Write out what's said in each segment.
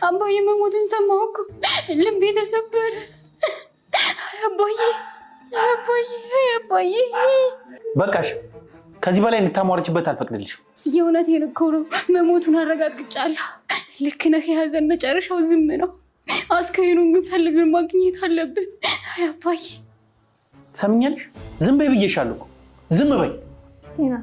አባዬ መሞቱን ሰማሁ እኮ ልቤ ተሰበረ። አባዬ በቃሽ። ከዚህ በላይ እንድታሟርችበት አልፈቅድልሽም። የእውነቴን እኮ ነው። መሞቱን አረጋግጫለሁ። ልክ ነህ። የሀዘን መጨረሻው ዝም ነው። አስከሬኑን ግን ፈልገን ማግኘት አለብን። አባዬ ሰምኛለሽ? ዝም በይ ብዬሻለሁ እኮ። ዝም በይ ቲና።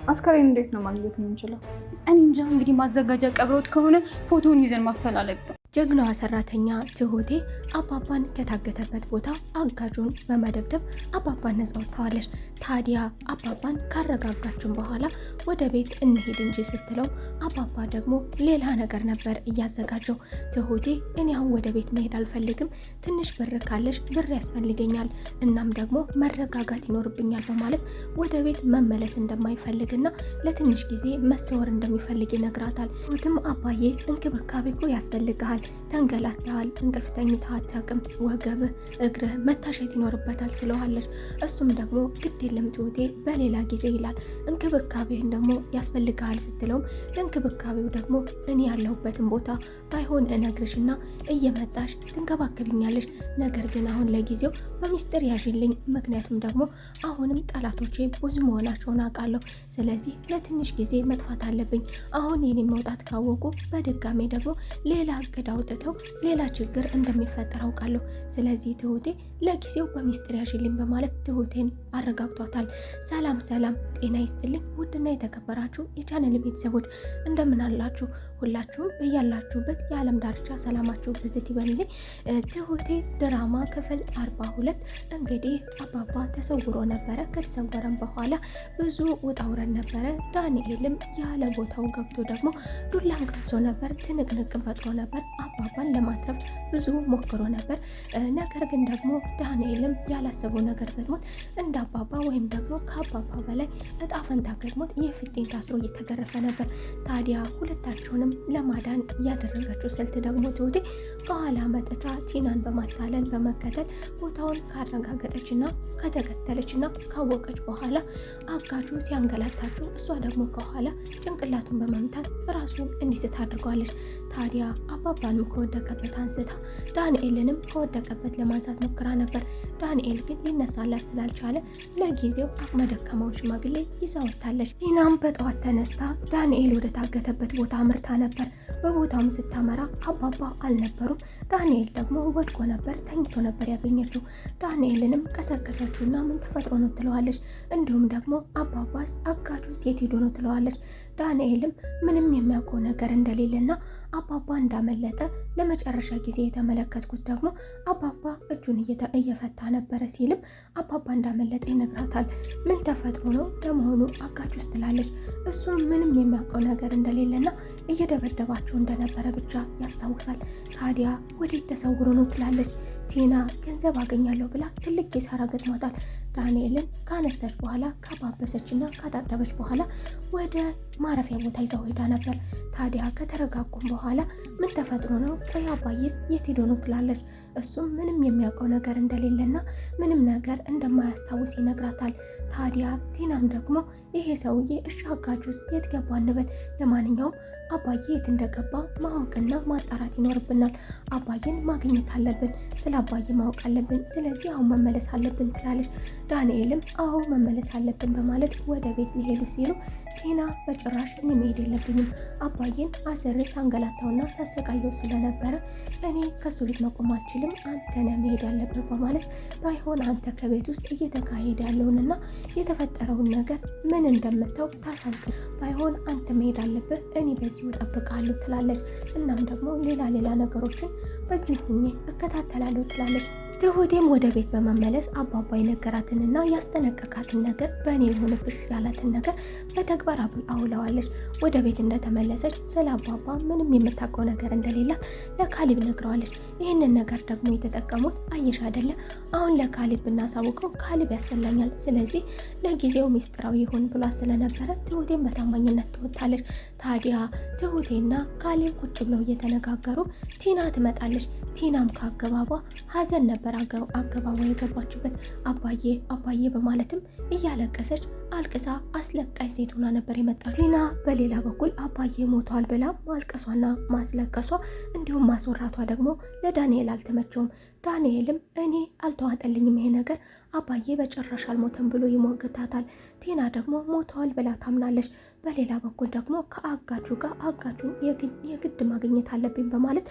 አስከሬን እንዴት ነው ማግኘት የምንችለው? እኔ እንጃ። እንግዲህ ማዘጋጃ ቀብረውት ከሆነ ፎቶውን ይዘን ማፈላለግ ነው። ጀግናዋ ሰራተኛ ትሁቴ አባባን ከታገተበት ቦታ አጋጁን በመደብደብ አባባን ነፃ ወጥተዋለች። ታዲያ አባባን ካረጋጋችን በኋላ ወደ ቤት እንሄድ እንጂ ስትለው አባባ ደግሞ ሌላ ነገር ነበር እያዘጋጀው። ትሁቴ እኔ አሁን ወደ ቤት መሄድ አልፈልግም፣ ትንሽ ብር ካለሽ ብር ያስፈልገኛል፣ እናም ደግሞ መረጋጋት ይኖርብኛል በማለት ወደ ቤት መመለስ እንደማይፈልግና ለትንሽ ጊዜ መሰወር እንደሚፈልግ ይነግራታል። ትሁትም አባዬ እንክብካቤ እኮ ያስፈልግሃል፣ ተንገላታሃል፣ እንቅልፍ ተኝተህ አታውቅም፣ ወገብህ እግርህ መታሸት ይኖርበታል ትለዋለች። እሱም ደግሞ ግድ የለም ትሁቴ በሌላ ጊዜ ይላል። እንክብካቤህን ደግሞ ያስፈልግሃል ስትለውም ለእንክብካቤው ደግሞ እኔ ያለሁበትን ቦታ ባይሆን እነግርሽና እየመጣሽ ትንከባከብኛለሽ፣ ነገር ግን አሁን ለጊዜው በሚስጥር ያዥልኝ፣ ምክንያቱም ደግሞ አሁንም ጠላቶቼ ብዙ መሆናቸውን አውቃለሁ። ስለዚህ ለትንሽ ጊዜ መጥፋት አለብኝ። አሁን የኔ መውጣት ካወቁ በድጋሜ ደግሞ ሌላ እቅድ አውጥተው ሌላ ችግር እንደሚፈጠር አውቃለሁ። ስለዚህ ትሁቴ ለጊዜው በሚስጥር ያዥልኝ በማለት ትሁቴን አረጋግቷታል። ሰላም ጤና ይስጥልኝ ውድና የተከበራችሁ የቻናል ቤተሰቦች እንደምን አላችሁ? ሁላችሁም በያላችሁበት የዓለም ዳርቻ ሰላማችሁ ብዝት ይበልልኝ። ትሁቴ ድራማ ክፍል 42 እንግዲህ አባባ ተሰውሮ ነበረ። ከተሰወረም በኋላ ብዙ ውጣ ውረድ ነበረ። ዳንኤልም ያለ ቦታው ገብቶ ደግሞ ዱላን ቀምሶ ነበር፣ ትንቅንቅን ፈጥሮ ነበር። አባባን ለማትረፍ ብዙ ሞክሮ ነበር። ነገር ግን ደግሞ ዳንኤልም ያላሰበው ነገር ገጥሞት እንደ አባባ ወይም ደግሞ ከአባባ በላይ እጣ ፈንታ ገጥሞት የፊቴን ታስሮ እየተገረፈ ነበር። ታዲያ ሁለታቸውንም ለማዳን ያደረገችው ስልት ደግሞ ትሁቴ ከኋላ መጥታ ቲናን በማታለል በመከተል ቦታውን ካረጋገጠችና ከተከተለችና ካወቀች በኋላ አጋቹ ሲያንገላታችሁ እሷ ደግሞ ከኋላ ጭንቅላቱን በመምታት ራሱን እንዲስት አድርጓለች። ታዲያ አባባንም ከወደቀበት አንስታ ዳንኤልንም ከወደቀበት ለማንሳት ሞክራ ነበር። ዳንኤል ግን ሊነሳላት ስላልቻለ ለጊዜው አቅመ ደካማውን ሽማግሌ ይዛ ወጥታለች። ቲናም በጠዋት ተነስታ ዳንኤል ወደ ታገተበት ቦታ አምርታ ነበር። በቦታውም ስታመራ አባባ አልነበሩም። ዳንኤል ደግሞ ወድቆ ነበር፣ ተኝቶ ነበር ያገኘችው። ዳንኤልንም ቀሰቀሰችውና ምን ተፈጥሮ ነው ትለዋለች። እንዲሁም ደግሞ አባባስ አጋቹ ሴት ሄዶ ነው ትለዋለች። ዳንኤልም ምንም የሚያውቀው ነገር እንደሌለና አባባ እንዳመለጠ ለመጨረሻ ጊዜ የተመለከትኩት ደግሞ አባባ እጁን እየፈታ ነበረ ሲልም አባባ እንዳመለጠ ይነግራታል። ምን ተፈጥሮ ነው ለመሆኑ አጋቹ ውስጥ ትላለች። እሱም ምንም የሚያውቀው ነገር እንደሌለና እየደበደባቸው እንደነበረ ብቻ ያስታውሳል። ታዲያ ወዴት ተሰውሮ ነው ትላለች። ቲና ገንዘብ አገኛለሁ ብላ ትልቅ ኪሳራ ገጥሟታል። ዳንኤልን ካነሳች በኋላ ካባበሰችና ካጣጠበች በኋላ ወደ ማረፊያ ቦታ ይዛው ሄዳ ነበር። ታዲያ ከተረጋጉም በኋላ ምን ተፈጥሮ ነው ቆይ አባዬስ የት ሄዶ ነው ትላለች። እሱም ምንም የሚያውቀው ነገር እንደሌለና ምንም ነገር እንደማያስታውስ ይነግራታል። ታዲያ ቲናም ደግሞ ይሄ ሰውዬ እሺ አጋቹስ የት ገባ እንበል፣ ለማንኛውም አባዬ የት እንደገባ ማወቅና ማጣራት ይኖርብናል። አባዬን ማግኘት አለብን፣ ስለ አባዬ ማወቅ አለብን፣ ስለዚህ አሁን መመለስ አለብን ትላለች። ዳንኤልም አዎ መመለስ አለብን በማለት ወደ ቤት ሊሄዱ ሲሉ ቲና በጭራሽ እኔ መሄድ የለብኝም፣ አባዬን አስሬ ሳንገላታውና ሳሰቃየው ስለነበረ እኔ ከሱ ፊት መቆም አልችልም፣ አንተ ነህ መሄድ ያለብህ በማለት ባይሆን አንተ ከቤት ውስጥ እየተካሄደ ያለውንና የተፈጠረውን ነገር ምን እንደምታውቅ ታሳውቅ፣ ባይሆን አንተ መሄድ አለብህ፣ እኔ በዚሁ እጠብቃለሁ ትላለች። እናም ደግሞ ሌላ ነገሮችን በዚህ ሁኜ እከታተላለሁ ትላለች። ትሁቴም ወደ ቤት በመመለስ አባባ የነገራትንና ያስጠነቀቃትን ነገር በእኔ የሆነብሽ ያላትን ነገር በተግባር አውለዋለች። ወደ ቤት እንደተመለሰች ስለ አባባ ምንም የምታውቀው ነገር እንደሌላት ለካሊብ ነግረዋለች። ይህንን ነገር ደግሞ የተጠቀሙት አየሽ አይደለ፣ አሁን ለካሊብ ብናሳውቀው ካሊብ ያስፈላኛል፣ ስለዚህ ለጊዜው ሚስጥራዊ ይሆን ብሏ ስለነበረ ትሁቴም በታማኝነት ትወጣለች። ታዲያ ትሁቴና ካሊብ ቁጭ ብለው እየተነጋገሩ ቲና ትመጣለች። ቲናም ከአገባቧ ሀዘን ነበር አገባቧ የገባችበት። አባዬ በማለትም እያለቀሰች አልቅሳ አስለቃሽ ሴት ሆና ነበር የመጣችው። ቲና በሌላ በኩል አባዬ ሞቷል ብላ ማልቀሷና ማስለቀሷ እንዲሁም ማስወራቷ ደግሞ ለዳንኤል አልተመቸውም። ዳንኤልም እኔ አልተዋጠልኝም ይሄ ነገር አባዬ በጭራሽ አልሞተም ብሎ ይሞግታታል። ቲና ደግሞ ሞተዋል ብላ ታምናለች። በሌላ በኩል ደግሞ ከአጋቹ ጋር አጋቹን የግድ ማግኘት አለብኝ በማለት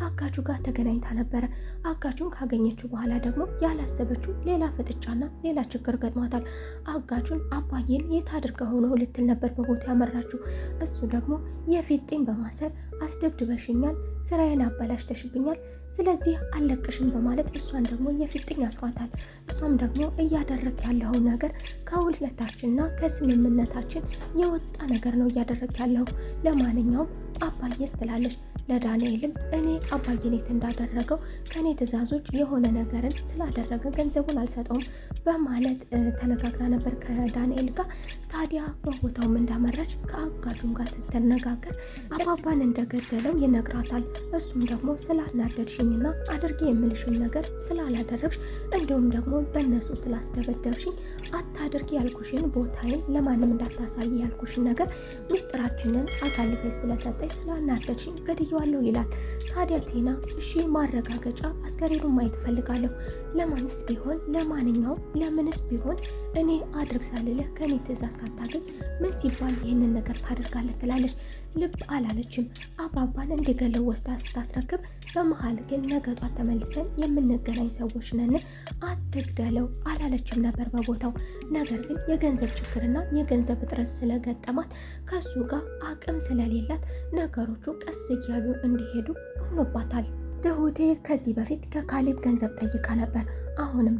አጋቹ ጋር ተገናኝታ ነበረ። አጋቹን ካገኘችው በኋላ ደግሞ ያላሰበችው ሌላ ፍጥጫና ሌላ ችግር ገጥሟታል። አጋቹን አባዬን የት አድርገው ሆነው ልትል ነበር በቦታ ያመራችው። እሱ ደግሞ የፊጤን በማሰር አስደብድበሽኛል፣ ስራዬን አበላሽተሽብኛል፣ ስለዚህ አለቅሽም በማለት እሷን ደግሞ የፊጥኝ አስሯታል። እሷም ደግሞ እያደረግ ያለው ነገር ከውለታችንና ከስምምነታችን የወጣ ነገር ነው እያደረግ ያለው። ለማንኛውም አባዬስ ትላለች። ለዳንኤልም እኔ አባዬን የት እንዳደረገው ከኔ ትዕዛዞች የሆነ ነገርን ስላደረገ ገንዘቡን አልሰጠውም በማለት ተነጋግራ ነበር ከዳንኤል ጋር። ታዲያ በቦታውም እንዳመራች ከአጋጁም ጋር ስትነጋገር አባባን እንደገደለው ይነግራታል። እሱም ደግሞ ስላናደድሽኝና አድርጌ የምልሽን ነገር ስላላደረግሽ እንዲሁም ደግሞ በእነሱ ስላስደበደብሽኝ አታድርጊ ያልኩሽን ቦታዬን ለማንም እንዳታሳይ ያልኩሽን ነገር ሚስጥራችንን አሳልፈሽ ስለሰጠሽ ስላናደድሽኝ ገድየዋለሁ ይላል። ታዲያ ቲና እሺ ማረጋገጫ አስከሬኑን ማየት ፈልጋለሁ፣ ለማንስ ቢሆን ለማንኛውም ለምንስ ቢሆን እኔ አድርግ ሳልልህ ከኔ ትዕዛዝ ሳታገኝ ምን ሲባል ይህንን ነገር ታደርጋለህ ትላለች። ልብ አላለችም። አባባን እንዲገለው ወስዳ ስታስረክብ በመሀል ግን ነገ ጧት ተመልሰን የምንገናኝ ሰዎች ነን አትግደለው አላለችም ነበር በቦታው። ነገር ግን የገንዘብ ችግርና የገንዘብ እጥረት ስለገጠማት ከሱ ጋር አቅም ስለሌላት ነገሮቹ ቀስ እያሉ እንዲሄዱ ሆኖባታል። ትሁቴ ከዚህ በፊት ከካሌብ ገንዘብ ጠይቃ ነበር። አሁንም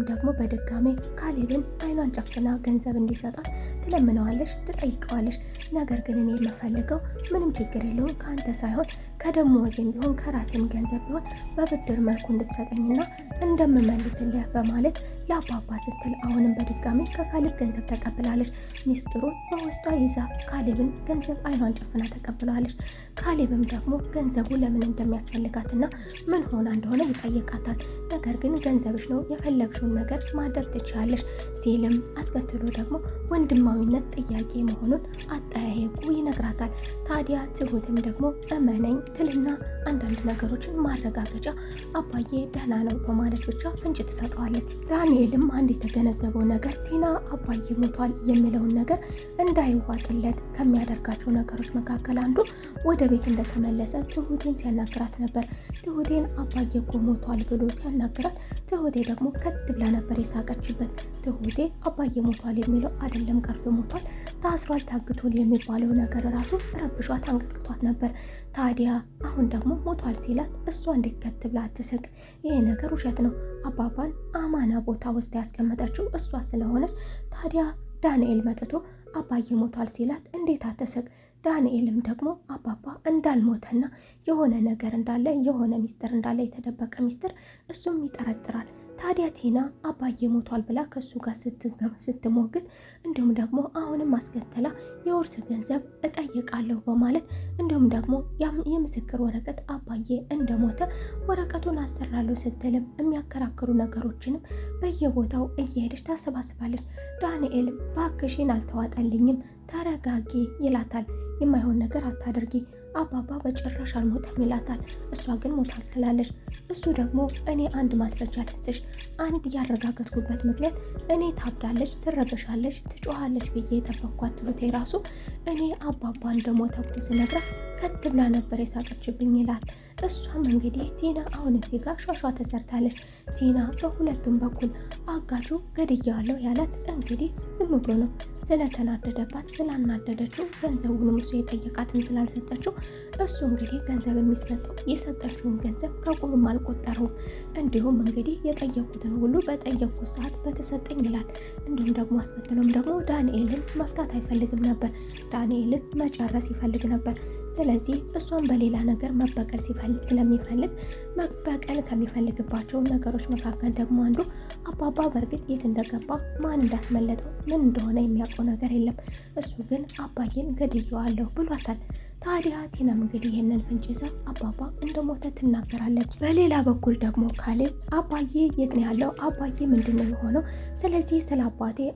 ደግሞ በድጋሜ ካሌብን አይኗን ጨፍና ገንዘብ እንዲሰጣት ትለምነዋለች፣ ትጠይቀዋለች። ነገር ግን እኔ የምፈልገው ምንም ችግር የለውም ከአንተ ሳይሆን ከደሞዜም ቢሆን ከራሴም ገንዘብ ቢሆን በብድር መልኩ እንድትሰጠኝና እንደምመልስልህ በማለት ለአባባ ስትል አሁንም በድጋሜ ከካሌብ ገንዘብ ተቀብላለች። ሚስጥሩን በውስጧ ይዛ ካሌብን ገንዘብ አይኗን ጨፍና ተቀብላለች። ካሌብም ደግሞ ገንዘቡ ለምን እንደሚያስፈልጋትና ምን ሆና እንደሆነ ይጠይቃታል። ነገር ግን ገንዘብሽ ነው የፈለግሽውን ነገር ማድረግ ትችላለሽ ሲልም አስከትሎ ደግሞ ወንድማዊነት ጥያቄ መሆኑን አጠያየቁ ይነግራታል። ታዲያ ትሁትም ደግሞ እመነኝ ትልና አንዳንድ ነገሮችን ማረጋገጫ አባዬ ደህና ነው በማለት ብቻ ፍንጭ ትሰጠዋለች። ዳንኤልም አንድ የተገነዘበው ነገር ቲና አባዬ ሞቷል የሚለውን ነገር እንዳይዋጥለት ከሚያደርጋቸው ነገሮች መካከል አንዱ ወደ ቤት እንደተመለሰ ትሁቴን ሲያናግራት ነበር። ትሁቴን አባዬ እኮ ሞቷል ብሎ ሲያናግራት ትሁቴ ደግሞ ከት ብላ ነበር የሳቀችበት። ትሁቴ አባዬ ሞቷል የሚለው አይደለም ቀርቶ ሞቷል፣ ታስሯል፣ ታግቷል የሚባለው ነገር ራሱ ረብሿት አንቀጥቅጧት ነበር። ታዲያ አሁን ደግሞ ሞቷል ሲላት እሷ እንዴት ከት ብላ አትስቅ? ይሄ ነገር ውሸት ነው። አባባን አማና ቦታ ወስዳ ያስቀመጠችው እሷ ስለሆነች ታዲያ ዳንኤል መጥቶ አባዬ ሞቷል ሲላት እንዴት አትስቅ? ዳንኤልም ደግሞ አባባ እንዳልሞተና የሆነ ነገር እንዳለ የሆነ ሚስጥር እንዳለ የተደበቀ ሚስጥር እሱም ይጠረጥራል። ታዲያ ቲና አባዬ ሞቷል ብላ ከሱ ጋር ስትሞግት እንዲሁም ደግሞ አሁንም አስከተላ የውርስ ገንዘብ እጠይቃለሁ በማለት እንዲሁም ደግሞ የምስክር ወረቀት አባዬ እንደሞተ ወረቀቱን አሰራለሁ ስትልም የሚያከራክሩ ነገሮችንም በየቦታው እየሄደች ታሰባስባለች። ዳንኤልም ባክሽን አልተዋጠልኝም ተረጋጊ ይላታል። የማይሆን ነገር አታደርጊ፣ አባባ በጭራሽ አልሞተም ይላታል። እሷ ግን ሞታል ትላለች። እሱ ደግሞ እኔ አንድ ማስረጃ ልስጥሽ፣ አንድ ያረጋገጥኩበት ምክንያት እኔ ታብዳለች፣ ትረበሻለች፣ ትጮሃለች ብዬ የጠበቅኳት ትሁቴ ራሱ እኔ አባባ እንደሞተ እኮ ስነግራት ከት ብላ ነበር የሳቀችብኝ ይላል። እሷም እንግዲህ ቲና አሁን እዚህ ጋር ሿሿ ተሰርታለች። ቲና በሁለቱም በኩል አጋቹ ገድያለሁ ያላት እንግዲህ ዝም ብሎ ነው ስለተናደደባት ስላናደደችው ገንዘቡንም እሱ የጠየቃትን ስላልሰጠችው እሱ እንግዲህ ገንዘብ የሚሰጠው የሰጠችውን ገንዘብ ከቁብም አልቆጠረውም። እንዲሁም እንግዲህ የጠየቁትን ሁሉ በጠየቁት ሰዓት በተሰጠኝ ይላል። እንዲሁም ደግሞ አስከትሎም ደግሞ ዳንኤልን መፍታት አይፈልግም ነበር፣ ዳንኤልን መጨረስ ይፈልግ ነበር። ስለዚህ እሷን በሌላ ነገር መበቀል ስለሚፈልግ መበቀል ከሚፈልግባቸው ነገሮች መካከል ደግሞ አንዱ አባባ በእርግጥ የት እንደገባ ማን እንዳስመለጠው ምን እንደሆነ የሚያውቀው ነገር የለም። እሱ ግን አባዬን ገድየዋለሁ ብሏታል። ታዲያ ቲናም እንግዲህ ይህንን ፍንጭ ይዛ አባባ እንደሞተ ትናገራለች። በሌላ በኩል ደግሞ ካሌብ አባዬ የት ነው ያለው? አባዬ ምንድን ነው የሆነው? ስለዚህ ስለ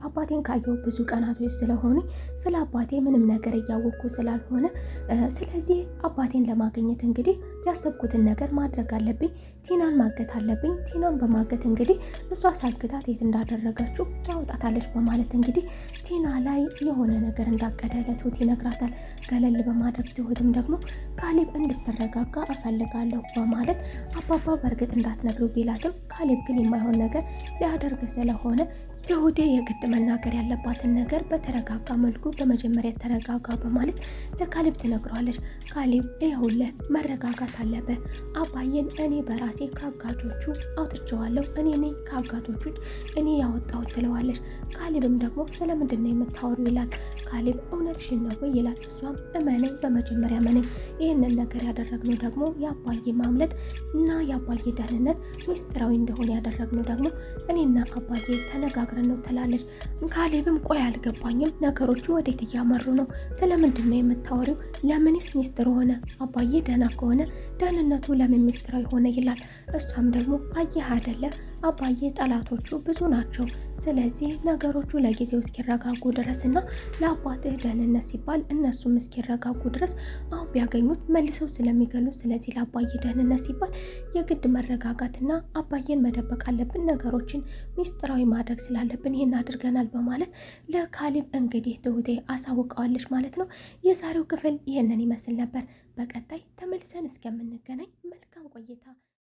አባቴን ካየው ብዙ ቀናቶች ስለሆኑ ስለ አባቴ ምንም ነገር እያወቅኩ ስላልሆነ ስለዚህ አባቴን ለማግኘት እንግዲህ ያሰብኩትን ነገር ማድረግ አለብኝ። ቲናን ማገት አለብኝ። ቲናን በማገት እንግዲህ እሷ ሳግታት የት እንዳደረገችው ታወጣታለች በማለት እንግዲህ ቲና ላይ የሆነ ነገር እንዳቀደ ለትሁት ይነግራታል። ገለል በማድረግ ትሁትም ደግሞ ካሌብ እንድትረጋጋ እፈልጋለሁ በማለት አባባ በእርግጥ እንዳትነግሩ ቢላትም ካሌብ ግን የማይሆን ነገር ሊያደርግ ስለሆነ ትሁቴ የግድ መናገር ያለባትን ነገር በተረጋጋ መልኩ በመጀመሪያ ተረጋጋ በማለት ለካሌብ ትነግረዋለች። ካሌብ ይኸውልህ መረጋጋት አለበት። አባዬን እኔ በራሴ ከአጋቾቹ አውጥቼዋለሁ። እኔ ነኝ ከአጋቾቹ እኔ ያወጣሁት ትለዋለች። ካሌብም ደግሞ ስለምንድን ነው የምታወሩ ይላል። ካሌብ እውነትሽን ነው ወይ ይላል። እሷም እመነኝ፣ በመጀመሪያ እመነኝ። ይህንን ነገር ያደረግነው ደግሞ የአባዬ ማምለጥ እና የአባዬ ደህንነት ሚስጥራዊ እንደሆነ ያደረግነው ደግሞ እኔና አባዬ ተነጋግረን ነው ትላለች። ካሌብም ቆይ አልገባኝም፣ ነገሮቹ ወዴት እያመሩ ነው? ስለምንድን ነው የምታወሪው? ለምንስ ሚስጥር ሆነ? አባዬ ደህና ከሆነ ደህንነቱ ለምን ሚስጥራዊ ሆነ ይላል። እሷም ደግሞ አየህ አይደለ አባዬ ጠላቶቹ ብዙ ናቸው። ስለዚህ ነገሮቹ ለጊዜው እስኪረጋጉ ድረስና ለአባትህ ደህንነት ሲባል እነሱም እስኪረጋጉ ድረስ አሁን ቢያገኙት መልሰው ስለሚገሉ፣ ስለዚህ ለአባዬ ደህንነት ሲባል የግድ መረጋጋትና አባዬን መደበቅ አለብን፣ ነገሮችን ሚስጥራዊ ማድረግ ስላለብን ይህን አድርገናል በማለት ለካሌብ እንግዲህ ትሁቴ አሳውቀዋለች ማለት ነው። የዛሬው ክፍል ይህንን ይመስል ነበር። በቀጣይ ተመልሰን እስከምንገናኝ መልካም ቆይታ